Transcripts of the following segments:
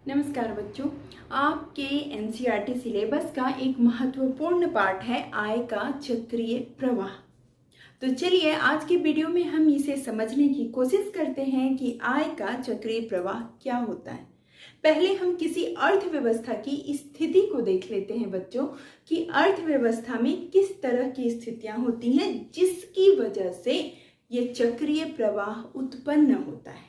नमस्कार बच्चों, आपके एनसीईआरटी सिलेबस का एक महत्वपूर्ण पार्ट है आय का चक्रीय प्रवाह। तो चलिए आज के वीडियो में हम इसे समझने की कोशिश करते हैं कि आय का चक्रीय प्रवाह क्या होता है। पहले हम किसी अर्थव्यवस्था की स्थिति को देख लेते हैं बच्चों कि अर्थव्यवस्था में किस तरह की स्थितियां होती हैं जिसकी वजह से ये चक्रीय प्रवाह उत्पन्न होता है।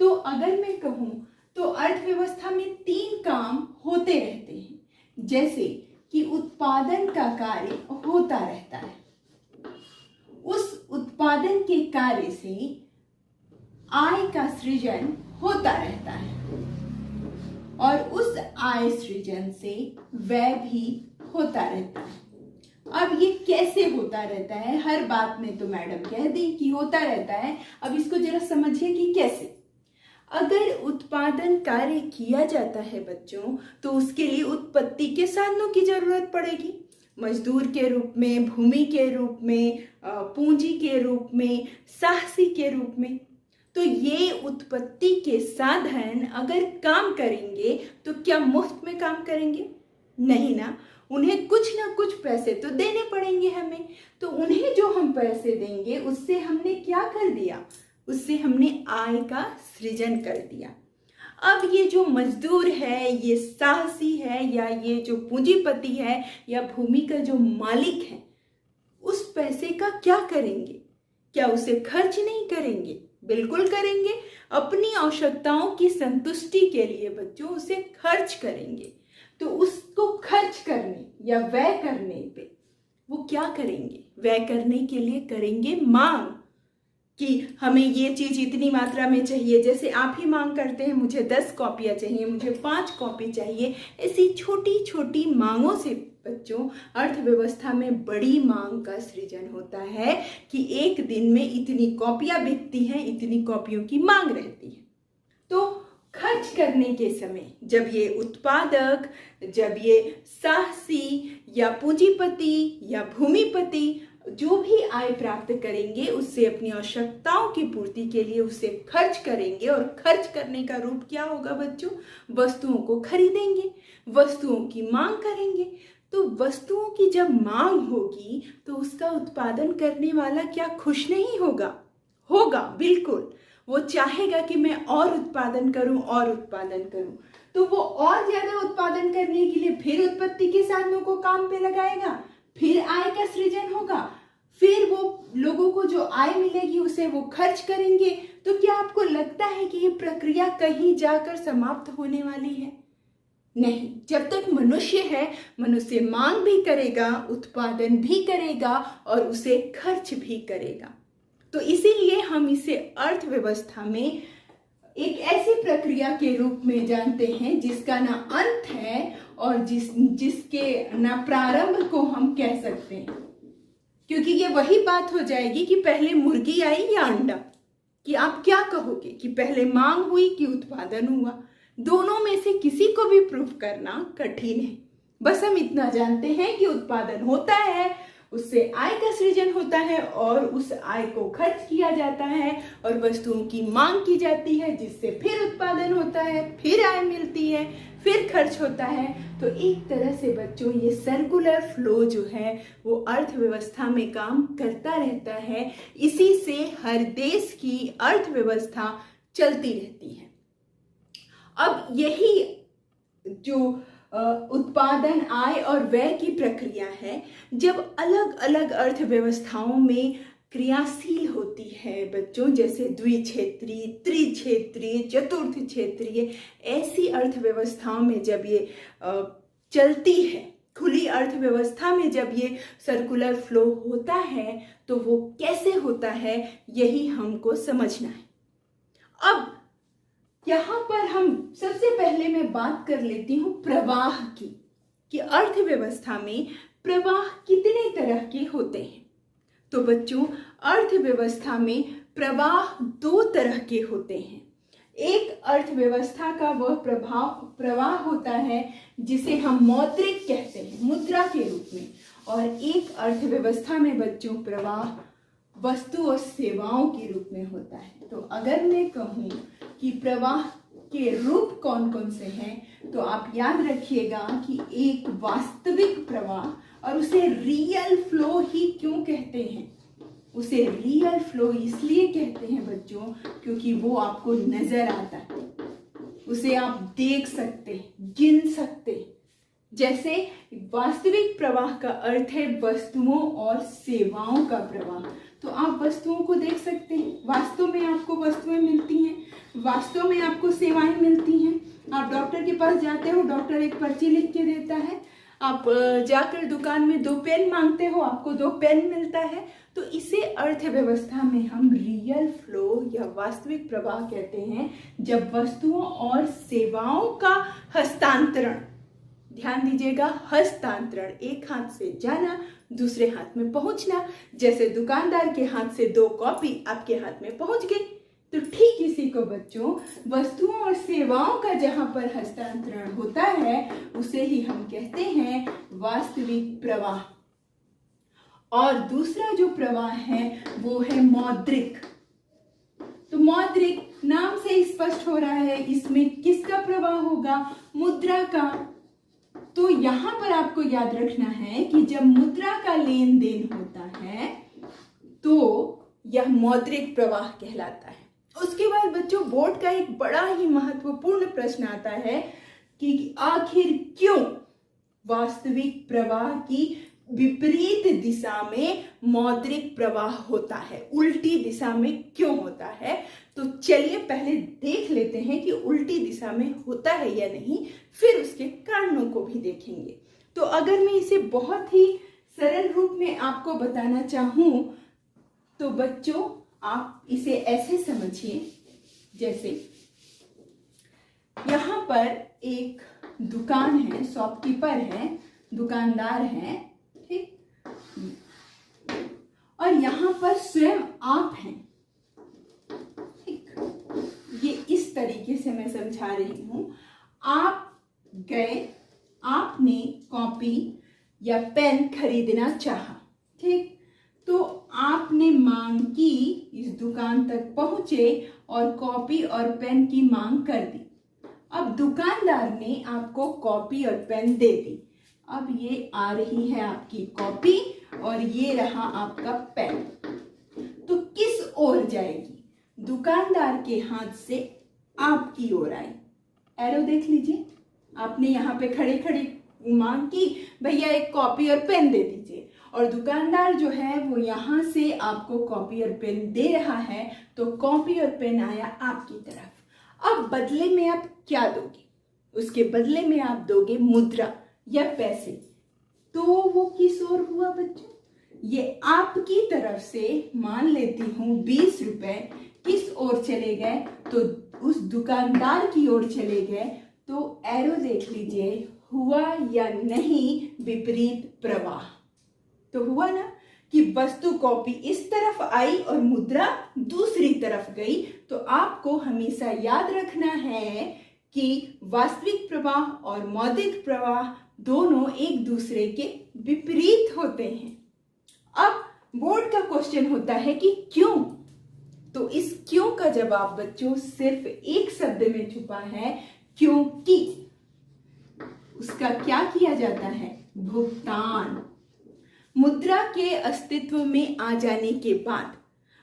तो अगर मैं कहूँ तो अर्थव्यवस्था में तीन काम होते रहते हैं, जैसे कि उत्पादन का कार्य होता रहता है, उस उत्पादन के कार्य से आय का सृजन होता रहता है और उस आय सृजन से व्यय भी होता रहता है। अब ये कैसे होता रहता है? हर बात में तो मैडम कह दी कि होता रहता है, अब इसको जरा समझिए कि कैसे। अगर उत्पादन कार्य किया जाता है बच्चों, तो उसके लिए उत्पत्ति के साधनों की जरूरत पड़ेगी, मजदूर के रूप में, भूमि के रूप में, पूंजी के रूप में, साहसी के रूप में। तो ये उत्पत्ति के साधन अगर काम करेंगे तो क्या मुफ्त में काम करेंगे? नहीं ना, उन्हें कुछ ना कुछ पैसे तो देने पड़ेंगे हमें। तो उन्हें जो हम पैसे देंगे उससे हमने क्या कर दिया? उससे हमने आय का सृजन कर दिया। अब ये जो मजदूर है, ये साहसी है, या ये जो पूंजीपति है, या भूमि का जो मालिक है, उस पैसे का क्या करेंगे? क्या उसे खर्च नहीं करेंगे? बिल्कुल करेंगे। अपनी आवश्यकताओं की संतुष्टि के लिए बच्चों उसे खर्च करेंगे। तो उसको खर्च करने या व्यय करने पे वो क्या करेंगे? व्यय करने के लिए करेंगे मांग कि हमें ये चीज इतनी मात्रा में चाहिए। जैसे आप ही मांग करते हैं, मुझे 10 कॉपियाँ चाहिए, मुझे 5 कॉपी चाहिए। ऐसी छोटी छोटी मांगों से बच्चों अर्थव्यवस्था में बड़ी मांग का सृजन होता है कि एक दिन में इतनी कॉपियाँ बिकती हैं, इतनी कॉपियों की मांग रहती है। तो खर्च करने के समय जब ये उत्पादक, जब ये साहसी या पूंजीपति या भूमिपति जो भी आय प्राप्त करेंगे उससे अपनी आवश्यकताओं की पूर्ति के लिए उसे खर्च करेंगे। और खर्च करने का रूप क्या होगा बच्चों? वस्तुओं को खरीदेंगे, वस्तुओं की मांग करेंगे। तो वस्तुओं की जब मांग होगी तो उसका उत्पादन करने वाला क्या खुश नहीं होगा? होगा, बिल्कुल। वो चाहेगा कि मैं और उत्पादन करूं और उत्पादन करूं। तो वो और ज्यादा उत्पादन करने के लिए फिर उत्पत्ति के साधनों को काम पे लगाएगा, फिर आय का सृजन होगा, फिर वो लोगों को जो आय मिलेगी उसे वो खर्च करेंगे। तो क्या आपको लगता है कि ये प्रक्रिया कहीं जाकर समाप्त होने वाली है? नहीं। जब तक मनुष्य है, मनुष्य मांग भी करेगा, उत्पादन भी करेगा और उसे खर्च भी करेगा। तो इसीलिए हम इसे अर्थव्यवस्था में एक ऐसी प्रक्रिया के रूप में जानते हैं जिसका ना अंत है और जिसके ना प्रारंभ को हम कह सकते हैं। क्योंकि ये वही बात हो जाएगी कि पहले मुर्गी आई या अंडा, कि आप क्या कहोगे कि पहले मांग हुई कि उत्पादन हुआ? दोनों में से किसी को भी प्रूफ करना कठिन है। बस हम इतना जानते हैं कि उत्पादन होता है, उससे आय का सृजन होता है और उस आय को खर्च किया जाता है और वस्तुओं की मांग की जाती है, जिससे फिर उत्पादन होता है, फिर आय मिलती है, फिर खर्च होता है। तो एक तरह से बच्चों ये सर्कुलर फ्लो जो है वो अर्थव्यवस्था में काम करता रहता है। इसी से हर देश की अर्थव्यवस्था चलती रहती है। अब यही जो उत्पादन, आय और व्यय की प्रक्रिया है, जब अलग अलग अर्थव्यवस्थाओं में क्रियाशील होती है बच्चों, जैसे द्विक्षेत्रीय, त्रिक्षेत्रीय, चतुर्थ क्षेत्रीय, ऐसी अर्थव्यवस्थाओं में जब ये चलती है, खुली अर्थव्यवस्था में जब ये सर्कुलर फ्लो होता है, तो वो कैसे होता है यही हमको समझना है। अब यहाँ पर हम सबसे पहले मैं बात कर लेती हूँ प्रवाह की, कि अर्थव्यवस्था में प्रवाह कितने तरह के होते हैं। तो बच्चों अर्थव्यवस्था में प्रवाह 2 तरह के होते हैं। एक अर्थव्यवस्था का वह प्रवाह होता है जिसे हम मौद्रिक कहते हैं, मुद्रा के रूप में, और एक अर्थव्यवस्था में बच्चों प्रवाह वस्तु और सेवाओं के रूप में होता है। तो अगर मैं कहूँ कि प्रवाह के रूप कौन कौन से हैं, तो आप याद रखिएगा कि एक वास्तविक प्रवाह, और उसे रियल फ्लो ही क्यों कहते हैं? उसे रियल फ्लो इसलिए कहते हैं बच्चों क्योंकि वो आपको नजर आता है, उसे आप देख सकते, गिन सकते। जैसे वास्तविक प्रवाह का अर्थ है वस्तुओं और सेवाओं का प्रवाह। तो आप वस्तुओं को देख सकते हैं, वास्तव में आपको वस्तुएं मिलती हैं, वास्तव में आपको सेवाएं मिलती हैं। आप डॉक्टर के पास जाते हो, डॉक्टर एक पर्ची लिख के देता है, आप जाकर दुकान में 2 पेन मांगते हो, आपको 2 पेन मिलता है। तो इसे अर्थव्यवस्था में हम रियल फ्लो या वास्तविक प्रवाह कहते हैं, जब वस्तुओं और सेवाओं का हस्तांतरण, ध्यान दीजिएगा, हस्तांतरण, एक हाथ से जाना दूसरे हाथ में पहुंचना। जैसे दुकानदार के हाथ से 2 कॉपी आपके हाथ में पहुंच गई, तो ठीक इसी को बच्चों वस्तुओं और सेवाओं का जहां पर हस्तांतरण होता है उसे ही हम कहते हैं वास्तविक प्रवाह। और दूसरा जो प्रवाह है वो है मौद्रिक। तो मौद्रिक नाम से स्पष्ट हो रहा है, इसमें किसका प्रवाह होगा? मुद्रा का। तो यहां पर आपको याद रखना है कि जब मुद्रा का लेन देन होता है तो यह मौद्रिक प्रवाह कहलाता है। उसके बाद बच्चों बोर्ड का एक बड़ा ही महत्वपूर्ण प्रश्न आता है कि आखिर क्यों वास्तविक प्रवाह की विपरीत दिशा में मौद्रिक प्रवाह होता है, उल्टी दिशा में क्यों होता है? तो चलिए पहले देख लेते हैं कि उल्टी दिशा में होता है या नहीं, फिर उसके कारणों को भी देखेंगे। तो अगर मैं इसे बहुत ही सरल रूप में आपको बताना चाहूं तो बच्चों आप इसे ऐसे समझिए, जैसे यहां पर एक दुकान है, शॉपकीपर है, दुकानदार है, ठीक, और यहां पर स्वयं आप हैं, ठीक। ये इस तरीके से मैं समझा रही हूं। आप गए, आपने कॉपी या पेन खरीदना चाहा, ठीक, तो आपने मांग की, इस दुकान तक पहुंचे और कॉपी और पेन की मांग कर दी। अब दुकानदार ने आपको कॉपी और पेन दे दी। अब ये आ रही है आपकी कॉपी और ये रहा आपका पेन। तो किस ओर जाएगी? दुकानदार के हाथ से आपकी ओर आई। एरो देख लीजिए, आपने यहाँ पे खड़े खड़े मांग की, भैया एक कॉपी और पेन दे दीजिए, और दुकानदार जो है वो यहाँ से आपको कॉपी और पेन दे रहा है, तो कॉपी और पेन आया आपकी तरफ। अब बदले में आप क्या दोगे? उसके बदले में आप दोगे मुद्रा या पैसे। तो वो किस ओर हुआ बच्चों? ये आपकी तरफ से मान लेती हूँ 20 रुपए किस ओर चले गए? तो उस दुकानदार की ओर चले गए। तो एरो देख लीजिए, हुआ या नहीं विपरीत प्रवाह? तो हुआ ना कि वस्तु कॉपी इस तरफ आई और मुद्रा दूसरी तरफ गई। तो आपको हमेशा याद रखना है कि वास्तविक प्रवाह और मौद्रिक प्रवाह दोनों एक दूसरे के विपरीत होते हैं। अब बोर्ड का क्वेश्चन होता है कि क्यों? तो इस क्यों का जवाब बच्चों सिर्फ एक शब्द में छुपा है, क्योंकि। उसका क्या किया जाता है? भुगतान। मुद्रा के अस्तित्व में आ जाने के बाद,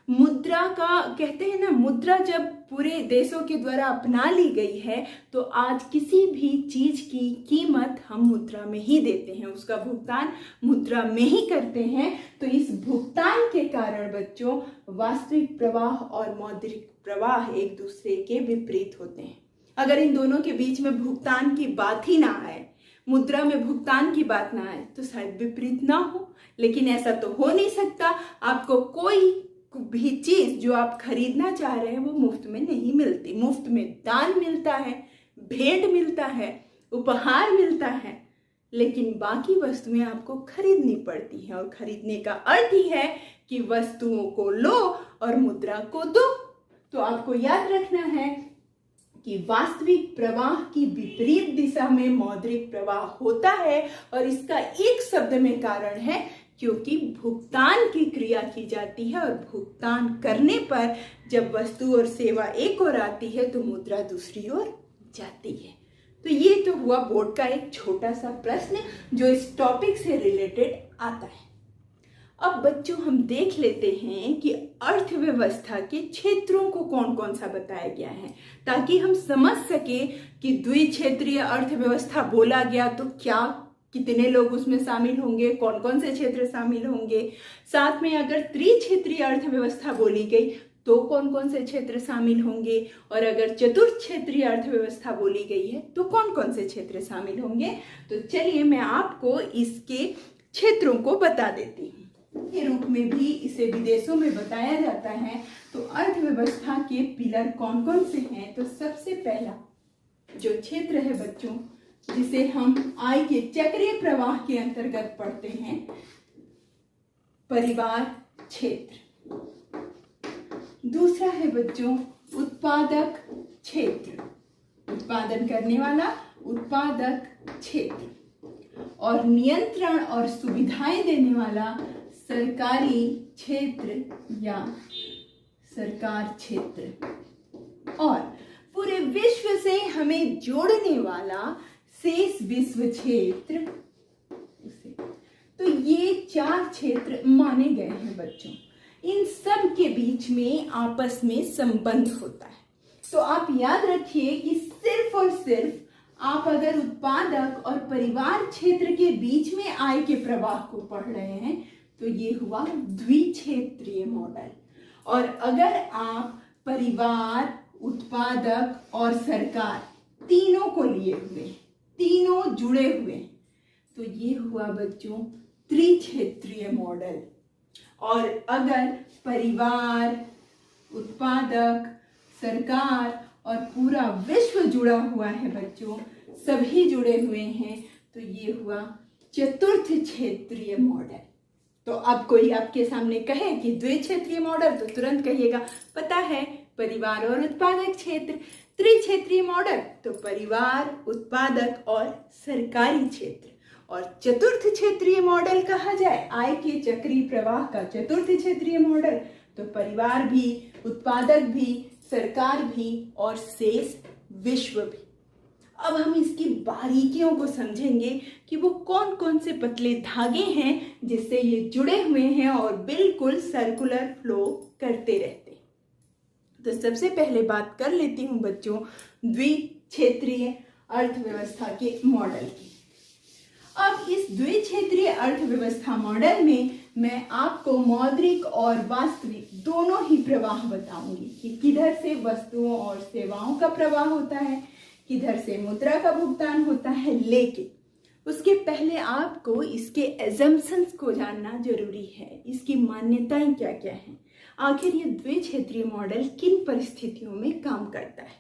मुद्रा का कहते हैं ना, मुद्रा जब पूरे देशों के द्वारा अपना ली गई है तो आज किसी भी चीज की कीमत हम मुद्रा में ही देते हैं, उसका भुगतान मुद्रा में ही करते हैं। तो इस भुगतान के कारण बच्चों वास्तविक प्रवाह और मौद्रिक प्रवाह एक दूसरे के विपरीत होते हैं। अगर इन दोनों के बीच में भुगतान की बात ही ना आए, मुद्रा में भुगतान की बात ना आए, तो शायद विपरीत ना हो। लेकिन ऐसा तो हो नहीं सकता। आपको कोई भी चीज जो आप खरीदना चाह रहे हैं वो मुफ्त में नहीं मिलती। मुफ्त में दान मिलता है, भेंट मिलता है, उपहार मिलता है, लेकिन बाकी वस्तुएं आपको खरीदनी पड़ती हैं। और खरीदने का अर्थ ही है कि वस्तुओं को लो और मुद्रा को दो। तो आपको याद रखना है कि वास्तविक प्रवाह की विपरीत दिशा में मौद्रिक प्रवाह होता है, और इसका एक शब्द में कारण है क्योंकि भुगतान की क्रिया की जाती है और भुगतान करने पर जब वस्तु और सेवा एक ओर आती है तो मुद्रा दूसरी ओर जाती है। तो ये तो हुआ बोर्ड का एक छोटा सा प्रश्न जो इस टॉपिक से रिलेटेड आता है। अब बच्चों हम देख लेते हैं कि अर्थव्यवस्था के क्षेत्रों को कौन कौन सा बताया गया है, ताकि हम समझ सके कि द्विक्षेत्रीय अर्थव्यवस्था बोला गया तो क्या कितने लोग उसमें शामिल होंगे, कौन कौन से क्षेत्र शामिल होंगे। साथ में अगर त्रिक्षेत्रीय अर्थव्यवस्था बोली गई तो कौन कौन से क्षेत्र शामिल होंगे, और अगर चतुर्थ क्षेत्रीय अर्थव्यवस्था बोली गई है तो कौन कौन से क्षेत्र शामिल होंगे। तो चलिए मैं आपको इसके क्षेत्रों को बता देती हूँ। के रूप में भी इसे विदेशों में बताया जाता है। तो अर्थव्यवस्था के पिलर कौन कौन से हैं। तो सबसे पहला जो क्षेत्र है बच्चों, जिसे हम आय के चक्रीय प्रवाह के अंतर्गत पढ़ते हैं, परिवार क्षेत्र। दूसरा है बच्चों उत्पादक क्षेत्र, उत्पादन करने वाला उत्पादक क्षेत्र। और नियंत्रण और सुविधाएं देने वाला सरकारी क्षेत्र या सरकार क्षेत्र। और पूरे विश्व से हमें जोड़ने वाला शेष विश्व क्षेत्र। तो ये 4 क्षेत्र माने गए हैं बच्चों। इन सब के बीच में आपस में संबंध होता है। तो आप याद रखिए कि सिर्फ और सिर्फ आप अगर उत्पादक और परिवार क्षेत्र के बीच में आय के प्रवाह को पढ़ रहे हैं तो ये हुआ द्विक्षेत्रीय मॉडल। और अगर आप परिवार, उत्पादक और सरकार तीनों को लिए हुए, तीनों जुड़े हुए, तो ये हुआ बच्चों त्रिक्षेत्रीय मॉडल। और अगर परिवार, उत्पादक, सरकार और पूरा विश्व जुड़ा हुआ है बच्चों, सभी जुड़े हुए हैं, तो ये हुआ चतुर्थ क्षेत्रीय मॉडल। तो अब कोई आपके सामने कहे कि द्विक्षेत्रीय मॉडल, तो तुरंत कहिएगा पता है परिवार और उत्पादक क्षेत्र। त्रिक्षेत्रीय मॉडल तो परिवार, उत्पादक और सरकारी क्षेत्र। और चतुर्थ क्षेत्रीय मॉडल कहा जाए आय के चक्रीय प्रवाह का चतुर्थ क्षेत्रीय मॉडल, तो परिवार भी, उत्पादक भी, सरकार भी और शेष विश्व भी। अब हम इसकी बारीकियों को समझेंगे कि वो कौन कौन से पतले धागे हैं जिससे ये जुड़े हुए हैं और बिल्कुल सर्कुलर फ्लो करते रहते हैं। तो सबसे पहले बात कर लेती हूँ बच्चों द्विक्षेत्रीय अर्थव्यवस्था के मॉडल की। अब इस द्विक्षेत्रीय अर्थव्यवस्था मॉडल में मैं आपको मौद्रिक और वास्तविक दोनों ही प्रवाह बताऊंगी कि किधर से वस्तुओं और सेवाओं का प्रवाह होता है, किधर से मुद्रा का भुगतान होता है। लेकिन उसके पहले आपको इसके एजम्पशंस को जानना जरूरी है, इसकी मान्यताएं क्या क्या हैं, आखिर ये द्विक्षेत्रीय मॉडल किन परिस्थितियों में काम करता है।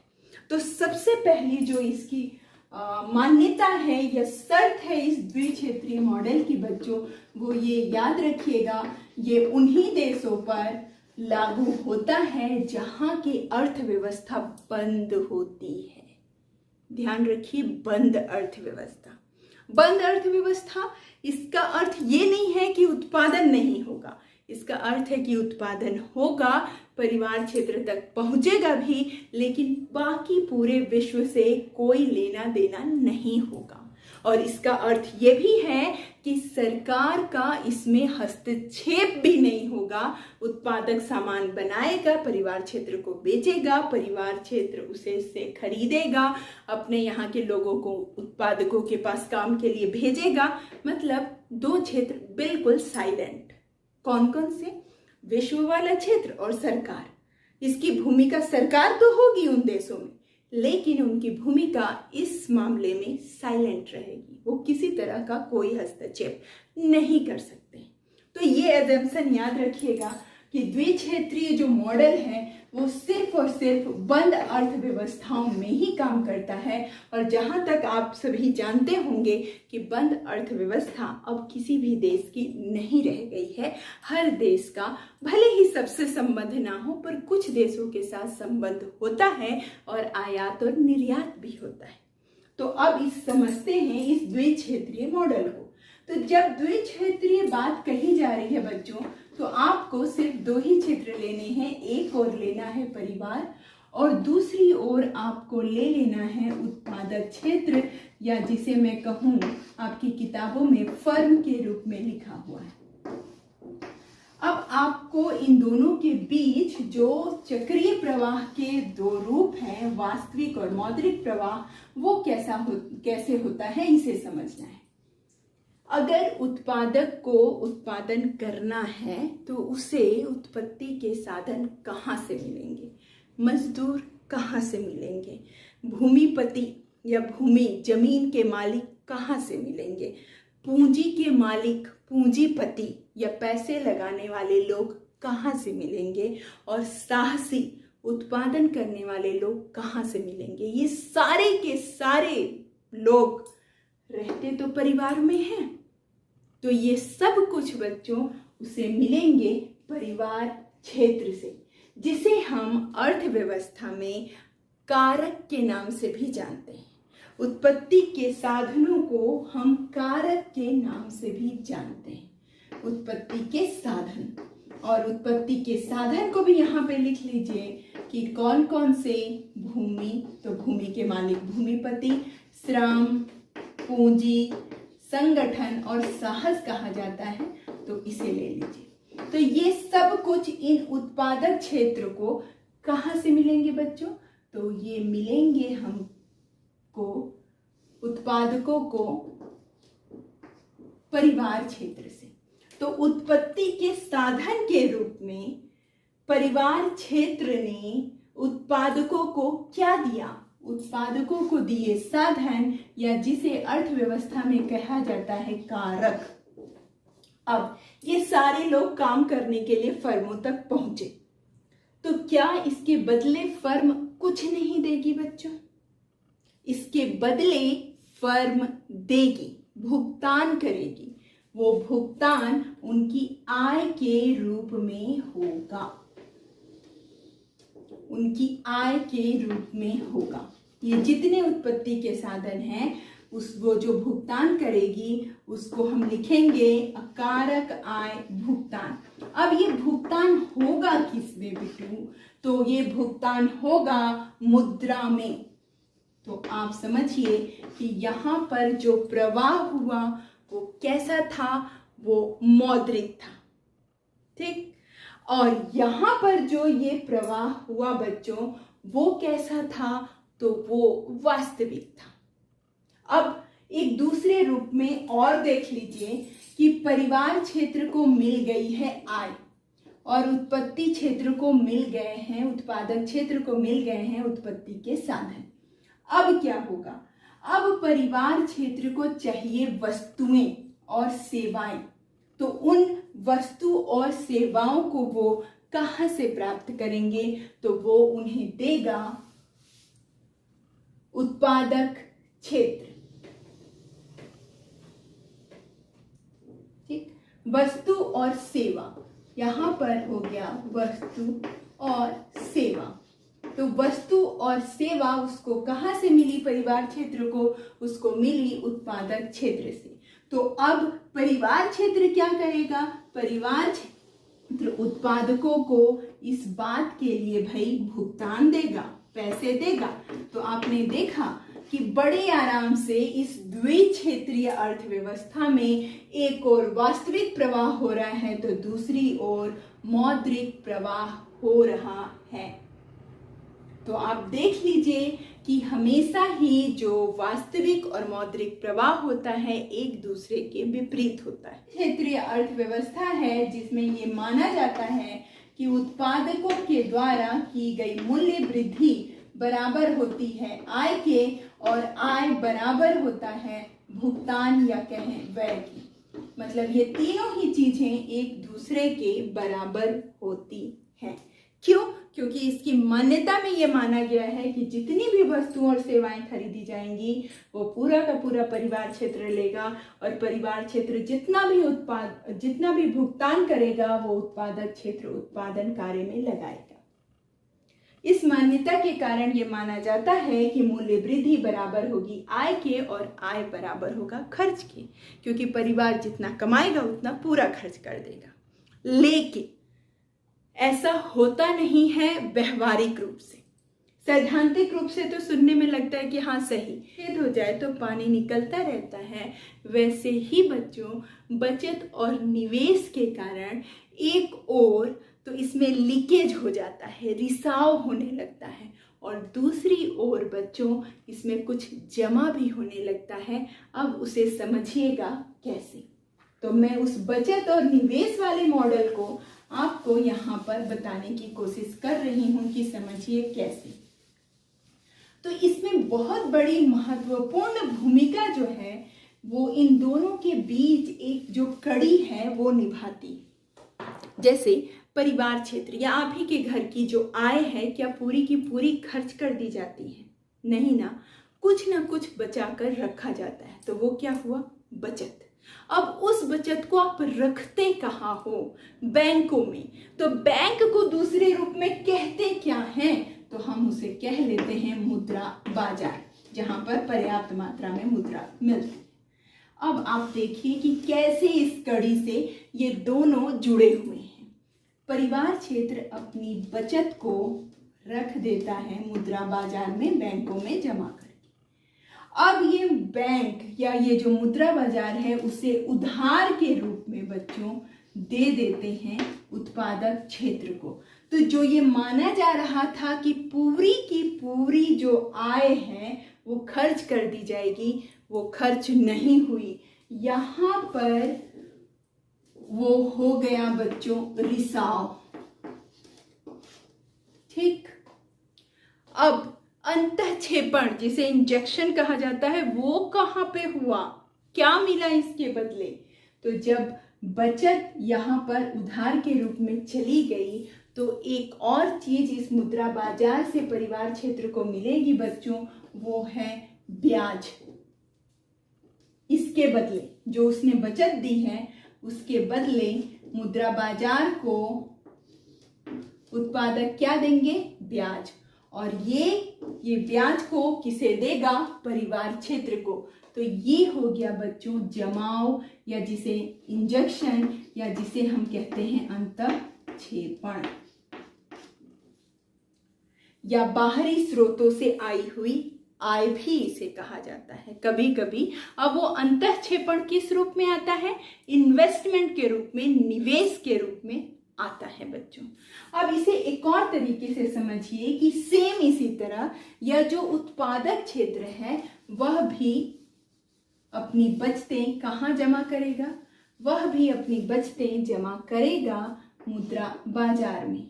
तो सबसे पहली जो इसकी मान्यता है या शर्त है इस द्विक्षेत्रीय मॉडल की बच्चों, वो ये याद रखिएगा, ये उन्हीं देशों पर लागू होता है जहां की अर्थव्यवस्था बंद होती है। ध्यान रखिए, बंद अर्थव्यवस्था। बंद अर्थव्यवस्था इसका अर्थ ये नहीं है कि उत्पादन नहीं होगा, इसका अर्थ है कि उत्पादन होगा, परिवार क्षेत्र तक पहुंचेगा भी, लेकिन बाकी पूरे विश्व से कोई लेना देना नहीं होगा। और इसका अर्थ ये भी है कि सरकार का इसमें हस्तक्षेप भी नहीं होगा। उत्पादक सामान बनाएगा, परिवार क्षेत्र को बेचेगा, परिवार क्षेत्र उसे खरीदेगा, अपने यहाँ के लोगों को उत्पादकों के पास काम के लिए भेजेगा। मतलब 2 क्षेत्र बिल्कुल साइलेंट। कौन कौन से? विश्व वाला क्षेत्र और सरकार। इसकी भूमिका सरकार तो होगी उन देशों में, लेकिन उनकी भूमिका इस मामले में साइलेंट रहेगी, वो किसी तरह का कोई हस्तक्षेप नहीं कर सकते। तो ये एजम्पशन याद रखिएगा कि द्विक्षेत्रीय जो मॉडल है वो सिर्फ और सिर्फ बंद अर्थव्यवस्थाओं में ही काम करता है। और जहां तक आप सभी जानते होंगे कि बंद अर्थव्यवस्था अब किसी भी देश की नहीं रह गई है। हर देश का भले ही सबसे संबंध ना हो, पर कुछ देशों के साथ संबंध होता है और आयात और निर्यात भी होता है। तो अब समझते हैं इस द्विक्षेत्रीय मॉडल को। तो जब द्विक्षेत्रीय बात कही जा रही है बच्चों, तो आपको सिर्फ दो ही क्षेत्र लेने हैं। एक और लेना है परिवार और दूसरी ओर आपको ले लेना है उत्पादक क्षेत्र, या जिसे मैं कहूँ आपकी किताबों में फर्म के रूप में लिखा हुआ है। अब आपको इन दोनों के बीच जो चक्रीय प्रवाह के दो रूप हैं, वास्तविक और मौद्रिक प्रवाह, वो कैसे होता है इसे समझना है। अगर उत्पादक को उत्पादन करना है तो उसे उत्पत्ति के साधन कहाँ से मिलेंगे, मजदूर कहाँ से मिलेंगे, भूमिपति या भूमि जमीन के मालिक कहाँ से मिलेंगे, पूंजी के मालिक पूंजीपति या पैसे लगाने वाले लोग कहाँ से मिलेंगे, और साहसी उत्पादन करने वाले लोग कहाँ से मिलेंगे। ये सारे के सारे लोग रहते तो परिवार में हैं, तो ये सब कुछ बच्चों उसे मिलेंगे परिवार क्षेत्र से, जिसे हम अर्थव्यवस्था में कारक के नाम से भी जानते हैं। उत्पत्ति के साधनों को हम कारक के नाम से भी जानते हैं। उत्पत्ति के साधन, और उत्पत्ति के साधन को भी यहाँ पे लिख लीजिए कि कौन कौन से। भूमि, तो भूमि के मालिक भूमिपति, श्रम, पूंजी, संगठन और साहस कहा जाता है, तो इसे ले लीजिए। तो ये सब कुछ इन उत्पादक क्षेत्र को कहाँ से मिलेंगे बच्चों, तो ये मिलेंगे हमको, उत्पादकों को परिवार क्षेत्र से। तो उत्पत्ति के साधन के रूप में परिवार क्षेत्र ने उत्पादकों को क्या दिया, उत्पादकों को दिए साधन, या जिसे अर्थव्यवस्था में कहा जाता है कारक। अब ये सारे लोग काम करने के लिए फर्मों तक पहुंचे, तो क्या इसके बदले फर्म कुछ नहीं देगी बच्चों? इसके बदले फर्म देगी, भुगतान करेगी। वो भुगतान उनकी आय के रूप में होगा, उनकी आय के रूप में होगा। ये जितने उत्पत्ति के साधन हैं, वो जो भुगतान करेगी उसको हम लिखेंगे अकारक आय भुगतान। अब ये भुगतान होगा किसमें बिट्टू, तो ये भुगतान होगा मुद्रा में। तो आप समझिए कि यहाँ पर जो प्रवाह हुआ वो कैसा था, वो मौद्रिक था, ठीक। और यहाँ पर जो ये प्रवाह हुआ बच्चों, वो कैसा था, तो वो वास्तविक था। अब एक दूसरे रूप में और देख लीजिए कि परिवार क्षेत्र को मिल गई है आय, और उत्पत्ति क्षेत्र को मिल गए हैं, उत्पादक क्षेत्र को मिल गए हैं उत्पत्ति के साधन। अब क्या होगा, अब परिवार क्षेत्र को चाहिए वस्तुएं और सेवाएं, तो उन वस्तु और सेवाओं को वो कहाँ से प्राप्त करेंगे, तो वो उन्हें देगा उत्पादक क्षेत्र, ठीक। वस्तु और सेवा, यहाँ पर हो गया वस्तु और सेवा। तो वस्तु और सेवा उसको कहाँ से मिली, परिवार क्षेत्र को, उसको मिली उत्पादक क्षेत्र से। तो अब परिवार क्षेत्र क्या करेगा, परिवार क्षेत्र उत्पादकों को इस बात के लिए भाई भुगतान देगा, पैसे देगा। तो आपने देखा कि बड़े आराम से इस द्विक्षेत्रीय अर्थव्यवस्था में एक ओर वास्तविक प्रवाह हो रहा है तो दूसरी ओर मौद्रिक प्रवाह हो रहा है। तो आप देख लीजिए कि हमेशा ही जो वास्तविक और मौद्रिक प्रवाह होता है एक दूसरे के विपरीत होता है। क्षेत्रीय अर्थव्यवस्था है जिसमें ये माना जाता है कि उत्पादकों के द्वारा की गई मूल्य वृद्धि बराबर होती है आय के, और आय बराबर होता है भुगतान या कहें व्यय की। मतलब ये तीनों ही चीजें एक दूसरे के बराबर होती हैं। क्यों? क्योंकि इसकी मान्यता में ये माना गया है कि जितनी भी वस्तुएं और सेवाएं खरीदी जाएंगी वो पूरा का पूरा परिवार क्षेत्र लेगा, और परिवार क्षेत्र जितना भी भुगतान करेगा वो उत्पादक क्षेत्र उत्पादन कार्य में लगाएगा। इस मान्यता के कारण ये माना जाता है कि मूल्य वृद्धि बराबर होगी आय के और आय बराबर होगा खर्च के, क्योंकि परिवार जितना कमाएगा उतना पूरा खर्च कर देगा। लेकिन ऐसा होता नहीं है व्यवहारिक रूप से। सैद्धांतिक रूप से तो सुनने में लगता है कि हाँ सही, छेद हो जाए तो पानी निकलता रहता है। वैसे ही बच्चों, बचत और निवेश के कारण एक ओर तो इसमें लीकेज हो जाता है, रिसाव होने लगता है, और दूसरी ओर बच्चों इसमें कुछ जमा भी होने लगता है। अब उसे समझिएगा कैसे। तो मैं उस बचत और निवेश वाले मॉडल को आपको यहाँ पर बताने की कोशिश कर रही हूँ कि समझिए कैसे। तो इसमें बहुत बड़ी महत्वपूर्ण भूमिका जो है वो इन दोनों के बीच एक जो कड़ी है वो निभाती। जैसे परिवार क्षेत्र या आप ही के घर की जो आय है, क्या पूरी की पूरी खर्च कर दी जाती है? नहीं ना कुछ बचा कर रखा जाता है। तो वो क्या हुआ? बचत। अब उस बचत को आप रखते कहाँ हो? बैंकों में। तो बैंक को दूसरे रूप में कहते क्या हैं? तो हम उसे कह लेते हैं मुद्रा बाजार, जहां पर पर्याप्त मात्रा में मुद्रा मिलती है। अब आप देखिए कि कैसे इस कड़ी से ये दोनों जुड़े हुए हैं। परिवार क्षेत्र अपनी बचत को रख देता है मुद्रा बाजार में, बैंकों में जमा करके। अब ये बैंक या ये जो मुद्रा बाजार है उसे उधार के रूप में बच्चों दे देते हैं उत्पादक क्षेत्र को। तो जो ये माना जा रहा था कि पूरी की पूरी जो आय है वो खर्च कर दी जाएगी, वो खर्च नहीं हुई। यहाँ पर वो हो गया बच्चों रिसाव। ठीक। अब अंतःक्षेपण जिसे इंजेक्शन कहा जाता है वो कहाँ पे हुआ? क्या मिला इसके बदले? तो जब बचत यहाँ पर उधार के रूप में चली गई तो एक और चीज इस मुद्रा बाजार से परिवार क्षेत्र को मिलेगी बच्चों, वो है ब्याज। इसके बदले जो उसने बचत दी है उसके बदले मुद्रा बाजार को उत्पादक क्या देंगे? ब्याज। और ये ब्याज को किसे देगा? परिवार क्षेत्र को। तो ये हो गया बच्चों जमाव, या जिसे इंजेक्शन या जिसे हम कहते हैं अंतःक्षेपण, या बाहरी स्रोतों से आई हुई आय भी इसे कहा जाता है कभी कभी। अब वो अंतःक्षेपण किस रूप में आता है? इन्वेस्टमेंट के रूप में, निवेश के रूप में आता है बच्चों। अब इसे एक और तरीके से समझिए कि सेम इसी तरह यह जो उत्पादक क्षेत्र है वह भी अपनी बचतें कहाँ जमा करेगा? वह भी अपनी बचतें जमा करेगा मुद्रा बाजार में।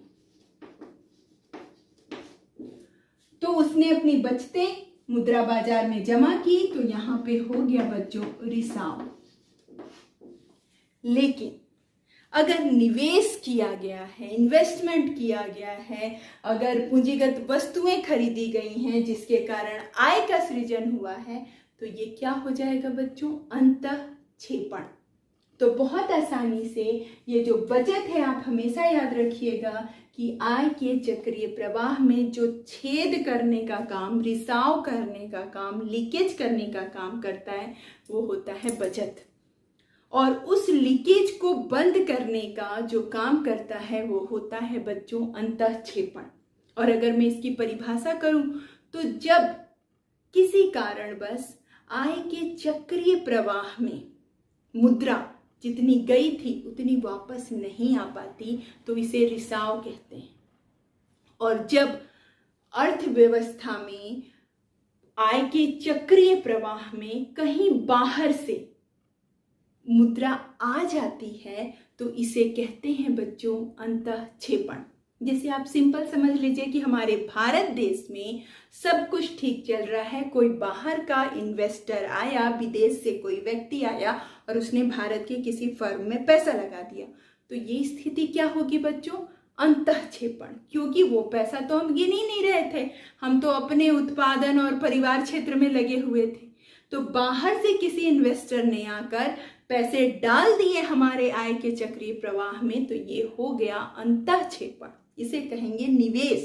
तो उसने अपनी बचतें मुद्रा बाजार में जमा की, तो यहाँ पे हो गया बच्चों रिसाव। लेकिन अगर निवेश किया गया है, इन्वेस्टमेंट किया गया है, अगर पूंजीगत वस्तुएं खरीदी गई हैं जिसके कारण आय का सृजन हुआ है, तो ये क्या हो जाएगा बच्चों? अंतःक्षेपण। तो बहुत आसानी से ये जो बचत है आप हमेशा याद रखिएगा कि आय के चक्रीय प्रवाह में जो छेद करने का काम, रिसाव करने का काम, लीकेज करने का काम करता है वो होता है बचत। और उस लीकेज को बंद करने का जो काम करता है वो होता है बच्चों अंतःक्षेपण। और अगर मैं इसकी परिभाषा करूं तो जब किसी कारणवश आय के चक्रीय प्रवाह में मुद्रा जितनी गई थी उतनी वापस नहीं आ पाती तो इसे रिसाव कहते हैं। और जब अर्थव्यवस्था में आय के चक्रीय प्रवाह में कहीं बाहर से मुद्रा आ जाती है तो इसे कहते हैं बच्चों अंतःक्षेपण। जैसे आप सिंपल समझ लीजिए कि हमारे भारत देश में सब कुछ ठीक चल रहा है, कोई बाहर का इन्वेस्टर आया, विदेश से कोई व्यक्ति आया और उसने भारत के किसी फर्म में पैसा लगा दिया, तो ये स्थिति क्या होगी बच्चों? अंतःक्षेपण। क्योंकि वो पैसा तो हम गिन ही नहीं रहे थे, हम तो अपने उत्पादन और परिवार क्षेत्र में लगे हुए थे। तो बाहर से किसी इन्वेस्टर ने आकर पैसे डाल दिए हमारे आय के चक्रीय प्रवाह में, तो ये हो गया अंतःक्षेपण। इसे कहेंगे निवेश।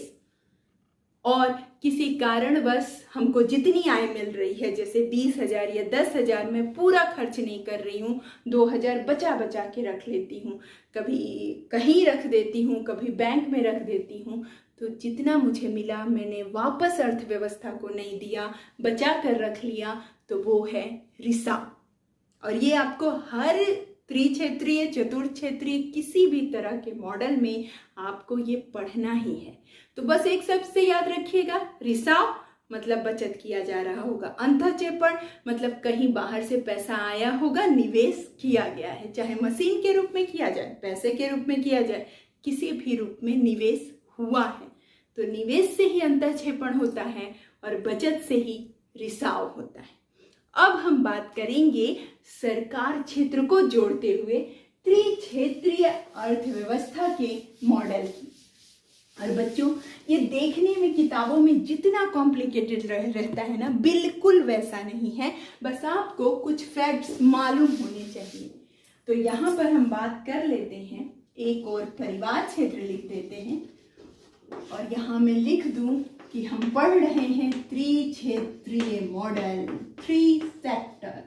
और किसी कारणवश हमको जितनी आय मिल रही है, जैसे 20,000 या 10,000, मैं पूरा खर्च नहीं कर रही हूँ, 2,000 बचा बचा के रख लेती हूँ, कभी कहीं रख देती हूँ, कभी बैंक में रख देती हूँ, तो जितना मुझे मिला मैंने वापस अर्थव्यवस्था को नहीं दिया, बचा कर रख लिया, तो वो है रिसाव। और ये आपको हर त्रिक्षेत्रीय, चतुर्क्षेत्रीय, किसी भी तरह के मॉडल में आपको ये पढ़ना ही है। तो बस एक शब्द से याद रखिएगा, रिसाव मतलब बचत किया जा रहा होगा, अंतःक्षेपण मतलब कहीं बाहर से पैसा आया होगा, निवेश किया गया है, चाहे मशीन के रूप में किया जाए, पैसे के रूप में किया जाए, किसी भी रूप में निवेश हुआ है। तो निवेश से ही अंतःक्षेपण होता है और बचत से ही रिसाव होता है। अब हम बात करेंगे सरकार क्षेत्र को जोड़ते हुए त्रिक्षेत्रीय अर्थव्यवस्था के मॉडल की। और बच्चों, ये देखने में किताबों में जितना कॉम्प्लिकेटेड रहता है ना, बिल्कुल वैसा नहीं है, बस आपको कुछ फैक्ट्स मालूम होने चाहिए। तो यहाँ पर हम बात कर लेते हैं, एक और परिवार क्षेत्र लिख देते हैं, और यहाँ मैं लिख दूं कि हम पढ़ रहे हैं त्रिक्षेत्रीय मॉडल, थ्री सेक्टर।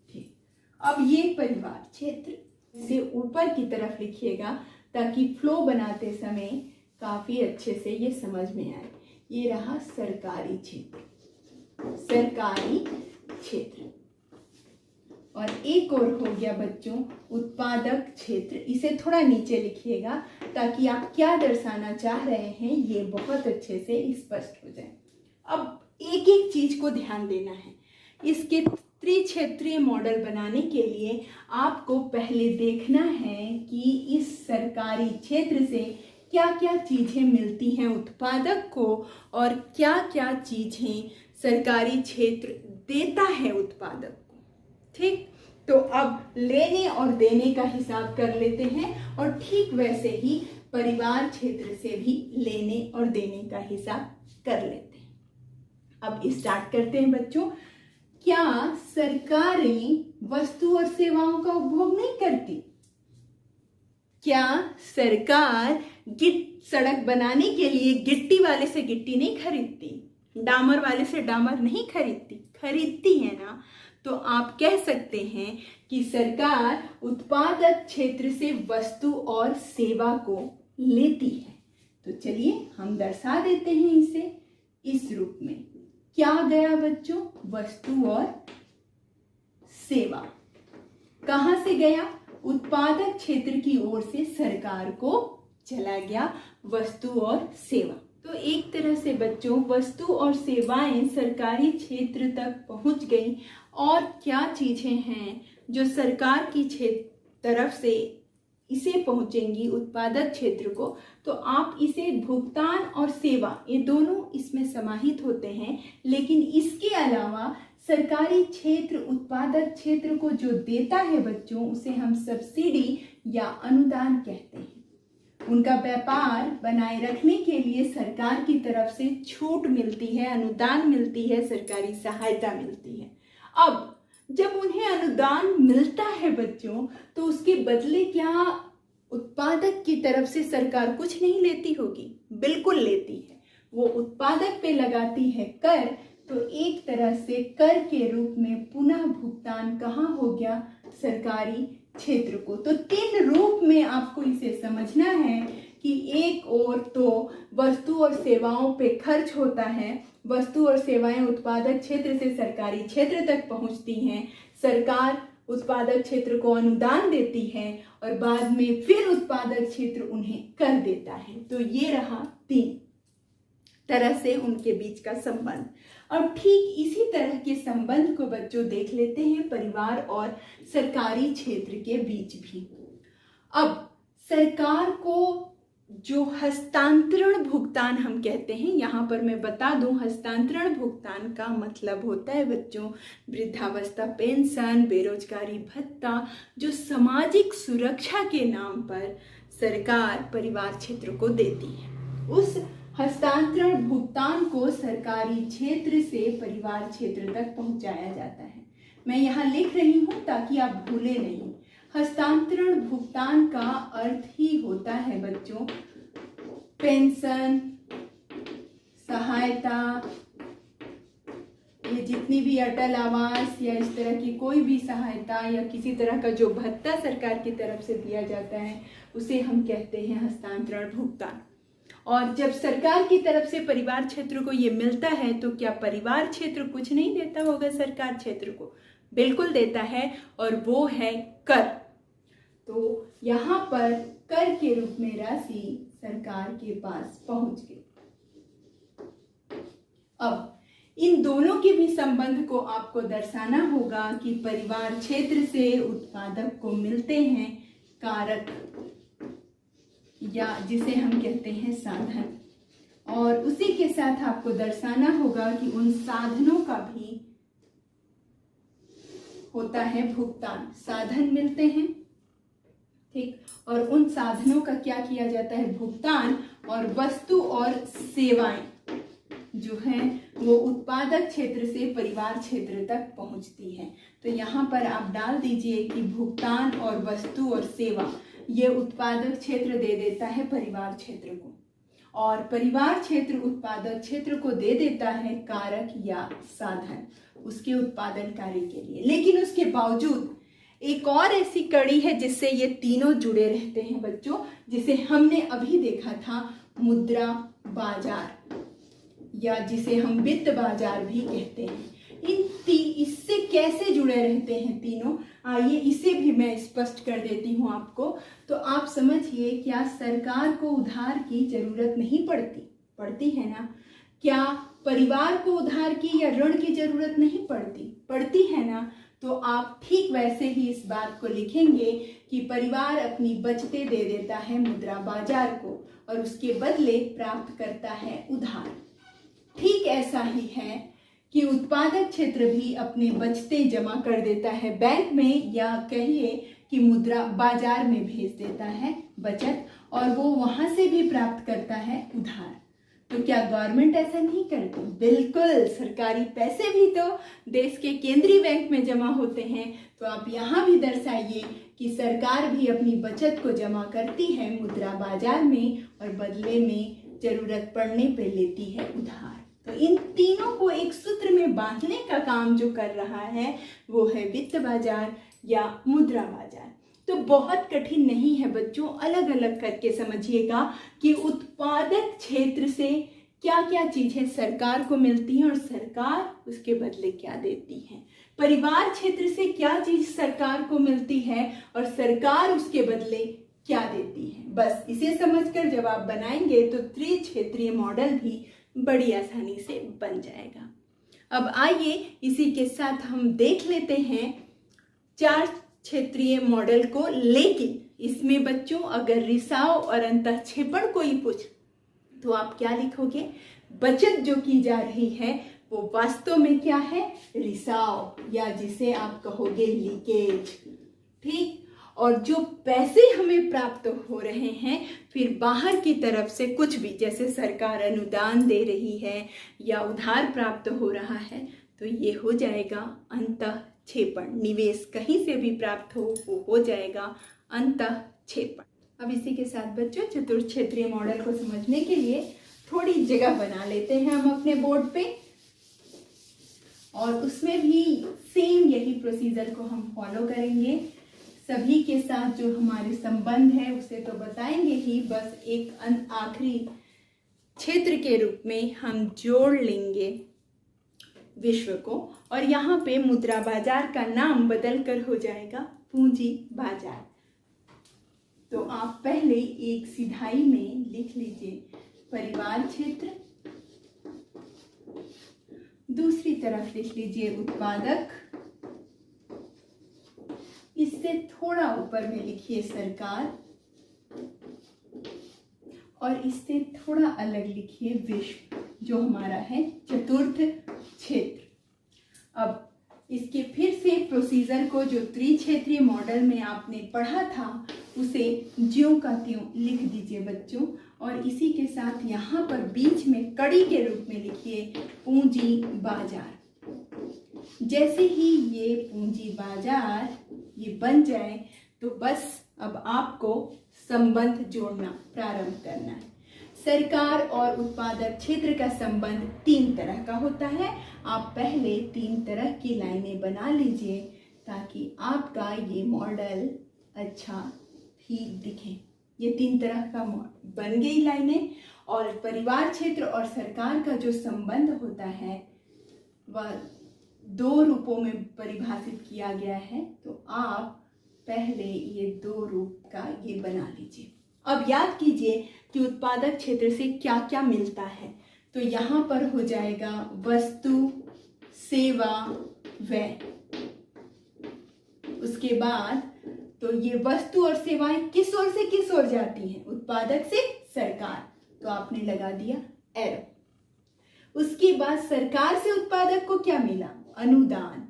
ठीक, अब ये परिवार क्षेत्र से ऊपर की तरफ लिखिएगा ताकि फ्लो बनाते समय काफी अच्छे से ये समझ में आए। ये रहा सरकारी क्षेत्र, सरकारी क्षेत्र। और एक और हो गया बच्चों उत्पादक क्षेत्र, इसे थोड़ा नीचे लिखिएगा ताकि आप क्या दर्शाना चाह रहे हैं ये बहुत अच्छे से स्पष्ट हो जाए। अब एक एक चीज को ध्यान देना है। इसके त्रिक्षेत्रीय मॉडल बनाने के लिए आपको पहले देखना है कि इस सरकारी क्षेत्र से क्या क्या चीजें मिलती हैं उत्पादक को और क्या क्या चीजें सरकारी क्षेत्र देता है उत्पादक को। ठीक, तो अब लेने और देने का हिसाब कर लेते हैं और ठीक वैसे ही परिवार क्षेत्र से भी लेने और देने का हिसाब कर लेते हैं। अब स्टार्ट करते हैं बच्चों। क्या सरकारें वस्तु और सेवाओं का उपभोग नहीं करती? क्या सरकार सड़क बनाने के लिए गिट्टी वाले से गिट्टी नहीं खरीदती, डामर वाले से डामर नहीं खरीदती? खरीदती है ना। तो आप कह सकते हैं कि सरकार उत्पादक क्षेत्र से वस्तु और सेवा को लेती है। तो चलिए हम दर्शा देते हैं इसे इस रूप में। क्या गया बच्चों? वस्तु और सेवा। कहां से गया? उत्पादक क्षेत्र की ओर से सरकार को चला गया वस्तु और सेवा। तो एक तरह से बच्चों वस्तु और सेवाएं सरकारी क्षेत्र तक पहुंच गई। और क्या चीजें हैं जो सरकार की तरफ से इसे पहुंचेंगी उत्पादक क्षेत्र को? तो आप इसे भुगतान और सेवा ये दोनों इसमें समाहित होते हैं। लेकिन इसके अलावा सरकारी क्षेत्र उत्पादक क्षेत्र को जो देता है बच्चों, उसे हम सब्सिडी या अनुदान कहते हैं। उनका व्यापार बनाए रखने के लिए सरकार की तरफ से छूट मिलती है, अनुदान मिलती है, सरकारी सहायता मिलती है। अब जब उन्हें अनुदान मिलता है बच्चों, तो उसके बदले क्या उत्पादक की तरफ से सरकार कुछ नहीं लेती होगी? बिल्कुल लेती है। वो उत्पादक पे लगाती है कर, तो एक तरह से कर के रूप में पुनः भुगतान कहाँ हो गया? सरकारी क्षेत्र को। तो तीन रूप में आपको इसे समझना है कि एक और तो वस्तु और सेवाओं पे खर्च होता है, वस्तु और सेवाएं उत्पादक क्षेत्र से सरकारी क्षेत्र तक पहुंचती हैं, सरकार उत्पादक क्षेत्र को अनुदान देती है और बाद में फिर उत्पादक क्षेत्र उन्हें कर देता है। तो ये रहा तीन तरह से उनके बीच का संबंध। और ठीक इसी तरह के संबंध को बच्चों देख लेते हैं परिवार और सरकारी क्षेत्र के बीच भी। अब सरकार को जो हस्तांतरण भुगतान हम कहते हैं, यहाँ पर मैं बता दूं हस्तांतरण भुगतान का मतलब होता है बच्चों वृद्धावस्था पेंशन, बेरोजगारी भत्ता, जो सामाजिक सुरक्षा के नाम पर सरकार परिवार क्षेत्र को देती है। उस हस्तांतरण भुगतान को सरकारी क्षेत्र से परिवार क्षेत्र तक पहुंचाया जाता है। मैं यहाँ लिख रही हूँ ताकि आप भूले नहीं। हस्तांतरण भुगतान का अर्थ ही होता है बच्चों पेंशन, सहायता, ये जितनी भी अटल आवास या इस तरह की कोई भी सहायता या किसी तरह का जो भत्ता सरकार की तरफ से दिया जाता है उसे हम कहते हैं हस्तांतरण भुगतान। और जब सरकार की तरफ से परिवार क्षेत्र को ये मिलता है तो क्या परिवार क्षेत्र कुछ नहीं देता होगा सरकार क्षेत्र को? बिल्कुल देता है, और वो है कर। तो यहाँ पर कर के रूप में राशि सरकार के पास पहुंच गई। अब इन दोनों के भी संबंध को आपको दर्शाना होगा कि परिवार क्षेत्र से उत्पादक को मिलते हैं कारक, या जिसे हम कहते हैं साधन, और उसी के साथ आपको दर्शाना होगा कि उन साधनों का भी होता है भुगतान। साधन मिलते हैं, ठीक, और उन साधनों का क्या किया जाता है? भुगतान। और वस्तु और सेवाएं जो हैं वो उत्पादक क्षेत्र से परिवार क्षेत्र तक पहुंचती है। तो यहाँ पर आप डाल दीजिए कि भुगतान और वस्तु और सेवा ये उत्पादक क्षेत्र दे देता है परिवार क्षेत्र को, और परिवार क्षेत्र उत्पादक क्षेत्र को दे देता है कारक या साधन उसके उत्पादन कार्य के लिए। लेकिन उसके बावजूद एक और ऐसी कड़ी है जिससे ये तीनों जुड़े रहते हैं बच्चों, जिसे हमने अभी देखा था, मुद्रा बाजार, या जिसे हम वित्त बाजार भी कहते हैं। इससे कैसे जुड़े रहते हैं तीनों, आइए इसे भी मैं स्पष्ट कर देती हूँ आपको। तो आप समझिए, क्या सरकार को उधार की जरूरत नहीं पड़ती है ना? क्या परिवार को उधार की या ऋण की जरूरत नहीं पड़ती है ना? तो आप ठीक वैसे ही इस बात को लिखेंगे कि परिवार अपनी बचतें दे देता है मुद्रा बाजार को और उसके बदले प्राप्त करता है उधार। ठीक ऐसा ही है कि उत्पादक क्षेत्र भी अपने बचतें जमा कर देता है बैंक में, या कहिए कि मुद्रा बाजार में भेज देता है बचत, और वो वहां से भी प्राप्त करता है उधार। तो क्या गवर्नमेंट ऐसा नहीं करती? बिल्कुल, सरकारी पैसे भी तो देश के केंद्रीय बैंक में जमा होते हैं। तो आप यहाँ भी दर्शाइए कि सरकार भी अपनी बचत को जमा करती है मुद्रा बाजार में और बदले में जरूरत पड़ने पर लेती है उधार। तो इन तीनों को एक सूत्र में बांधने का काम जो कर रहा है वो है वित्त बाजार या मुद्रा बाजार। तो बहुत कठिन नहीं है बच्चों, अलग अलग करके समझिएगा कि उत्पादक क्षेत्र से क्या क्या चीजें सरकार को मिलती हैं और सरकार उसके बदले क्या देती है। परिवार क्षेत्र से क्या चीज सरकार को मिलती है और सरकार उसके बदले क्या देती है। बस इसे समझकर जब आप बनाएंगे तो त्रिक्षेत्रीय मॉडल भी बड़ी आसानी से बन जाएगा। अब आइए इसी के साथ हम देख लेते हैं चार क्षेत्रीय मॉडल को। लेकिन इसमें बच्चों अगर रिसाव और अंतःक्षेपण कोई पूछ तो आप क्या लिखोगे? बचत जो की जा रही है वो वास्तव में क्या है? रिसाव, या जिसे आप कहोगे लीकेज, ठीक। और जो पैसे हमें प्राप्त हो रहे हैं फिर बाहर की तरफ से कुछ भी, जैसे सरकार अनुदान दे रही है या उधार प्राप्त हो रहा है, तो ये हो जाएगा अंतःक्षेपण। निवेश कहीं से भी प्राप्त हो जाएगा अंतःक्षेपण। अब इसी के साथ बच्चों चतुर्थ क्षेत्रीय मॉडल को समझने के लिए थोड़ी जगह बना लेते हैं हम अपने बोर्ड पे, और उसमें भी सेम यही प्रोसीजर को हम फॉलो करेंगे। सभी के साथ जो हमारे संबंध है उसे तो बताएंगे ही, बस एक आखिरी क्षेत्र के रूप में हम जोड़ लेंगे विश्व को, और यहाँ पे मुद्रा बाजार का नाम बदल कर हो जाएगा पूंजी बाजार। तो आप पहले एक सिधाई में लिख लीजिए परिवार क्षेत्र, दूसरी तरफ लिख लीजिए उत्पादक, इससे थोड़ा ऊपर में लिखिए सरकार, और इससे थोड़ा अलग लिखिए विश्व, जो हमारा है चतुर्थ क्षेत्र। अब इसके फिर से प्रोसीजर को जो त्रिक्षेत्रीय मॉडल में आपने पढ़ा था उसे ज्यों का त्यों लिख दीजिए बच्चों, और इसी के साथ यहाँ पर बीच में कड़ी के रूप में लिखिए पूंजी बाजार। जैसे ही ये पूंजी बाजार ये बन जाए तो बस अब आपको संबंध जोड़ना प्रारंभ करना है। सरकार और उत्पादक क्षेत्र का संबंध 3 तरह का होता है। आप पहले 3 तरह की लाइनें बना लीजिए ताकि आपका ये मॉडल अच्छा भी दिखे। ये 3 तरह का बन गई लाइनें। और परिवार क्षेत्र और सरकार का जो संबंध होता है वह 2 रूपों में परिभाषित किया गया है। तो आप पहले ये 2 रूप का ये बना लीजिए। अब याद कीजिए कि उत्पादक क्षेत्र से क्या क्या मिलता है। तो यहाँ पर हो जाएगा वस्तु, सेवा, व्यय। उसके बाद तो ये वस्तु और सेवाएं किस ओर से किस ओर जाती हैं? उत्पादक से सरकार, तो आपने लगा दिया एरो। उसके बाद सरकार से उत्पादक को क्या मिला? अनुदान,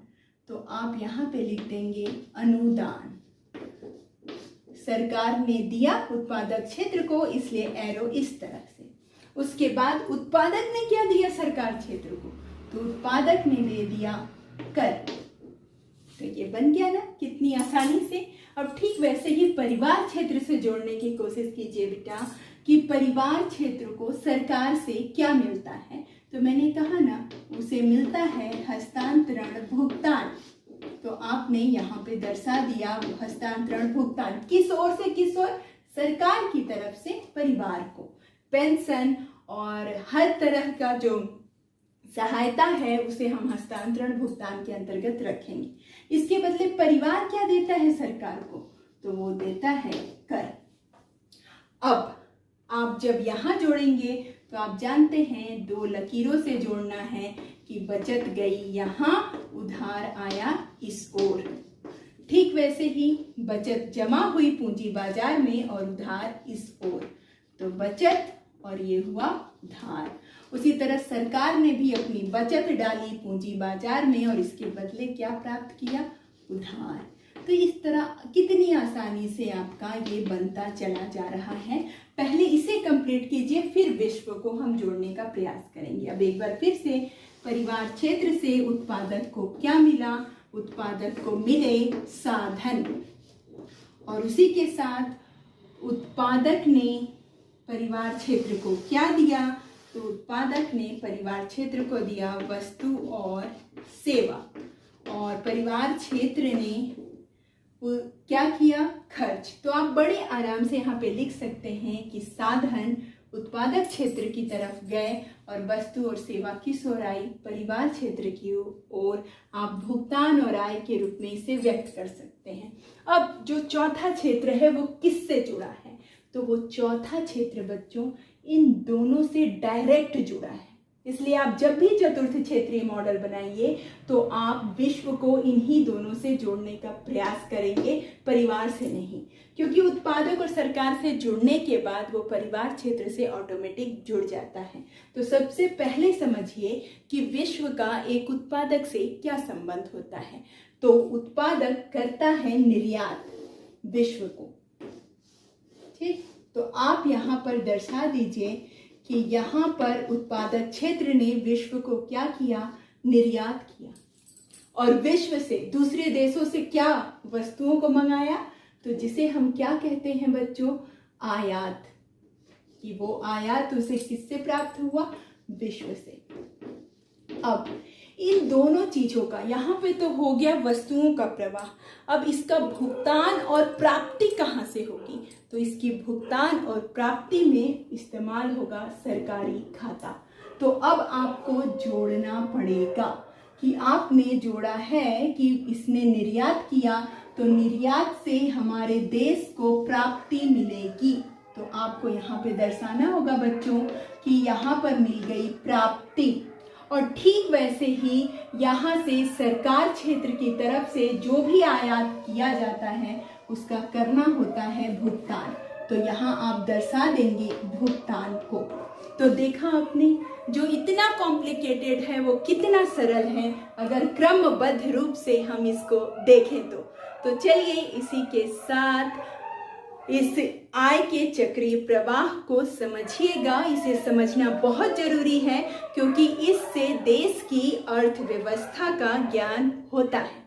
तो आप यहाँ पे लिख देंगे अनुदान। सरकार ने दिया उत्पादक क्षेत्र को, इसलिए एरो इस तरह से। उसके बाद उत्पादक ने क्या दिया सरकार क्षेत्र को? तो उत्पादक ने दे दिया कर। तो ये बन गया ना कितनी आसानी से। अब ठीक वैसे ही परिवार क्षेत्र से जोड़ने की कोशिश कीजिए बेटा कि परिवार क्षेत्र को सरकार से क्या मिलता है। तो मैंने कहा ना उसे मिलता है हस्तांतरण भुगतान। तो आपने यहाँ पे दर्शा दिया हस्तांतरण भुगतान किस ओर से किस ओर? सरकार की तरफ से परिवार को। पेंशन और हर तरह का जो सहायता है उसे हम हस्तांतरण भुगतान के अंतर्गत रखेंगे। इसके बदले परिवार क्या देता है सरकार को? तो वो देता है कर। अब आप जब यहाँ जोड़ेंगे तो आप जानते हैं 2 लकीरों से जोड़ना है कि बचत गई यहाँ, उधार आया इस ओर। ठीक वैसे ही बचत जमा हुई पूंजी बाजार में और उधार इस ओर। तो बचत और ये हुआ उधार। उसी तरह सरकार ने भी अपनी बचत डाली पूंजी बाजार में और इसके बदले क्या प्राप्त किया? उधार। तो इस तरह कितनी आसानी से आपका ये बनता चला जा रहा है। पहले इसे कंप्लीट कीजिए, फिर विश्व को हम जोड़ने का प्रयास करेंगे। अब एक बार फिर से परिवार क्षेत्र से उत्पादक को क्या मिला? उत्पादक को मिले साधन। और उसी के साथ उत्पादक ने परिवार क्षेत्र को क्या दिया? तो उत्पादक ने परिवार क्षेत्र को दिया वस्तु और सेवा। और परिवार क्षेत्र ने क्या किया? खर्च। तो आप बड़े आराम से यहाँ पे लिख सकते हैं कि साधन उत्पादक क्षेत्र की तरफ गए और वस्तु और सेवा किस ओर आई? परिवार क्षेत्र की ओर। आप भुगतान और आय के रूप में इसे व्यक्त कर सकते हैं। अब जो चौथा क्षेत्र है वो किससे जुड़ा है? तो वो चौथा क्षेत्र बच्चों इन दोनों से डायरेक्ट जुड़ा है। इसलिए आप जब भी चतुर्थ क्षेत्रीय मॉडल बनाइए तो आप विश्व को इन्हीं दोनों से जोड़ने का प्रयास करेंगे, परिवार से नहीं। क्योंकि उत्पादक और सरकार से जुड़ने के बाद वो परिवार क्षेत्र से ऑटोमेटिक जुड़ जाता है। तो सबसे पहले समझिए कि विश्व का एक उत्पादक से क्या संबंध होता है। तो उत्पादक करता है निर्यात विश्व को। ठीक, तो आप यहाँ पर दर्शा दीजिए कि यहाँ पर उत्पादक क्षेत्र ने विश्व को क्या किया? निर्यात किया। और विश्व से दूसरे देशों से क्या वस्तुओं को मंगाया? तो जिसे हम क्या कहते हैं बच्चों? आयात। कि वो आयात उसे किससे प्राप्त हुआ? विश्व से। अब इन दोनों चीजों का यहाँ पे तो हो गया वस्तुओं का प्रवाह। अब इसका भुगतान और प्राप्ति कहाँ से होगी? तो इसकी भुगतान और प्राप्ति में इस्तेमाल होगा सरकारी खाता। तो अब आपको जोड़ना पड़ेगा कि आपने जोड़ा है कि इसने निर्यात किया, तो निर्यात से हमारे देश को प्राप्ति मिलेगी। तो आपको यहाँ पे दर्शाना होगा बच्चों कि यहाँ पर मिल गई प्राप्ति। और ठीक वैसे ही यहाँ से सरकार क्षेत्र की तरफ से जो भी आयात किया जाता है उसका करना होता है भुगतान। तो यहाँ आप दर्शा देंगे भुगतान को। तो देखा आपने, जो इतना कॉम्प्लिकेटेड है वो कितना सरल है अगर क्रमबद्ध रूप से हम इसको देखें तो चलिए इसी के साथ इस आय के चक्रीय प्रवाह को समझिएगा। इसे समझना बहुत जरूरी है क्योंकि इससे देश की अर्थव्यवस्था का ज्ञान होता है।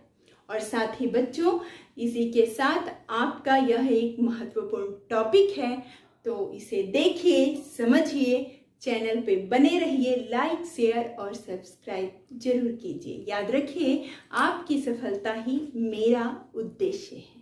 और साथ ही बच्चों इसी के साथ आपका यह एक महत्वपूर्ण टॉपिक है, तो इसे देखिए, समझिए, चैनल पे बने रहिए, लाइक शेयर और सब्सक्राइब जरूर कीजिए। याद रखिए, आपकी सफलता ही मेरा उद्देश्य है।